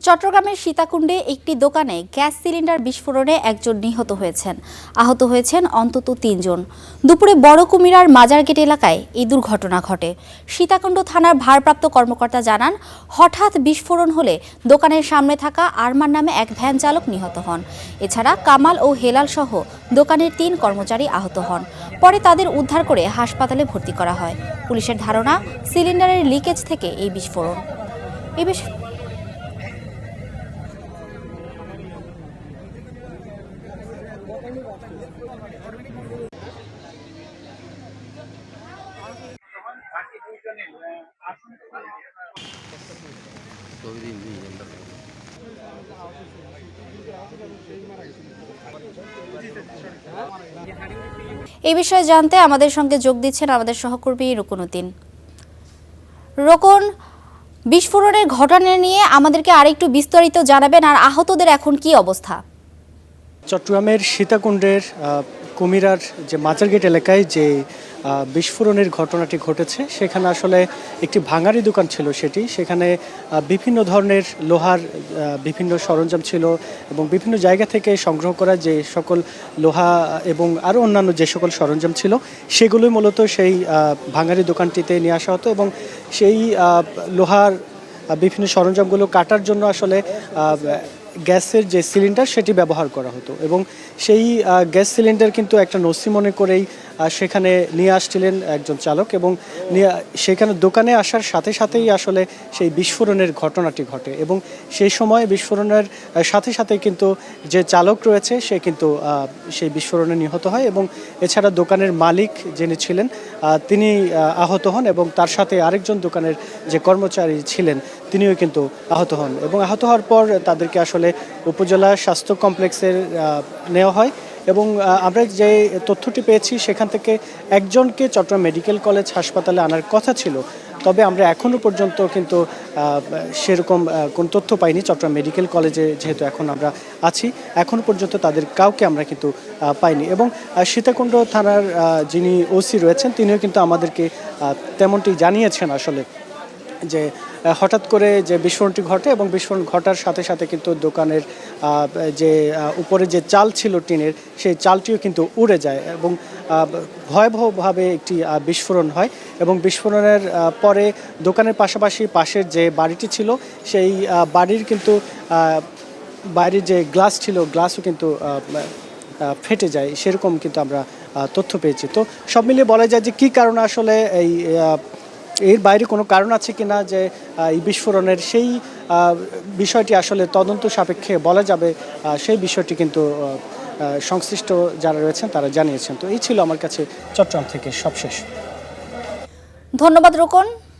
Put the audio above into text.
চট্টগ্রামের সীতাকুণ্ডে একটি দোকানে গ্যাস সিলিন্ডার বিস্ফোরণে একজন নিহত হয়েছেন। আহত হয়েছেন অন্তত ৩ জন। দুপুরে বড় কুমিরার মাজারগেট এলাকায় এই দুর্ঘটনা ঘটে। সীতাকুণ্ড থানার ভারপ্রাপ্ত কর্মকর্তা জানান, হঠাৎ বিস্ফোরণ হলে দোকানের সামনে থাকা আরমান নামে এক ভ্যান চালক নিহত হন। এছাড়া কামাল ও হেলাল সহ দোকানের ৩ কর্মচারী আহত হন। পরে তাদের উদ্ধার করে হাসপাতালে ভর্তি করা হয়। পুলিশের ধারণা, সিলিন্ডারের লিকেজ থেকে এই বিস্ফোরণ। এই বিষয়ে জানতে আমাদের সঙ্গে যোগ দিচ্ছেন আমাদের সহকর্মী রুকনুদ্দিন। রোকন, বিস্ফোরণের ঘটনা নিয়ে আমাদেরকে আরেকটু বিস্তারিত জানাবেন, আর আহতদের এখন কি অবস্থা? চট্টগ্রামের সীতাকুণ্ডের কুমিরার যে মাজারগেট এলাকায় যে বিস্ফোরণের ঘটনাটি ঘটেছে, সেখানে আসলে একটি ভাঙারি দোকান ছিল। সেখানে বিভিন্ন ধরনের লোহার বিভিন্ন সরঞ্জাম ছিল এবং বিভিন্ন জায়গা থেকে সংগ্রহ করা যে সকল লোহা এবং আরও অন্যান্য যে সকল সরঞ্জাম ছিল, সেগুলোই মূলত সেই ভাঙারি দোকানটিতে নিয়ে আসা হতো এবং সেই লোহার বিভিন্ন সরঞ্জামগুলো কাটার জন্য আসলে গ্যাসের যে সিলিন্ডার সেটি ব্যবহার করা হতো এবং সেই গ্যাস সিলিন্ডার কিন্তু একটা নসি মনে করেই সেখানে নিয়ে আসছিলেন একজন চালক এবং সেখানে দোকানে আসার সাথে সাথেই আসলে সেই বিস্ফোরণের ঘটনাটি ঘটে এবং সেই সময় বিস্ফোরণের সাথে সাথে কিন্তু যে চালক রয়েছে সে কিন্তু সেই বিস্ফোরণে নিহত হয় এবং এছাড়া দোকানের মালিক যিনি ছিলেন তিনি আহত হন এবং তার সাথে আরেকজন দোকানের যে কর্মচারী ছিলেন তিনিও কিন্তু আহত হন এবং আহত হওয়ার পর তাদেরকে আসলে উপজেলা স্বাস্থ্য কমপ্লেক্সে নেওয়া হয় এবং আমরা যে তথ্যটি পেয়েছি সেখান থেকে একজনকে চট্টগ্রাম মেডিকেল কলেজ হাসপাতালে আনার কথা ছিল, তবে আমরা এখনও পর্যন্ত কিন্তু সেরকম কোন তথ্য পাইনি। চট্টগ্রাম মেডিকেল কলেজে যেহেতু এখন আমরা আছি, এখনও পর্যন্ত তাদের কাউকে আমরা কিন্তু পাইনি এবং সীতাকুণ্ড থানার যিনি ওসি রয়েছেন তিনিও কিন্তু আমাদেরকে তেমনটি জানিয়েছেন আসলে যে হঠাৎ করে যে বিস্ফোরণটি ঘটে এবং বিস্ফোরণ ঘটার সাথে সাথে কিন্তু দোকানের যে উপরে যে চাল ছিল টিনের, সেই চালটিও কিন্তু উড়ে যায় এবং ভয়াবহভাবে একটি বিস্ফোরণ হয় এবং বিস্ফোরণের পরে দোকানের পাশাপাশি পাশের যে বাড়িটি ছিল সেই বাড়ির কিন্তু বাইরের যে গ্লাস ছিল গ্লাসও কিন্তু ফেটে যায়, সেরকম কিন্তু আমরা তথ্য পেয়েছি। তো সব মিলিয়ে বলা যায় যে কী কারণে আসলে এর বাইরে কোনো কারণ আছে কিনা যে এই বিস্ফোরণের, সেই বিষয়টি আসলে তদন্ত সাপেক্ষে বলা যাবে, সেই বিষয়টি কিন্তু সংশ্লিষ্ট যারা রয়েছেন তারা জানিয়েছেন। তো এই ছিল আমার কাছে চট্টগ্রাম থেকে সবশেষ। ধন্যবাদ রোকন।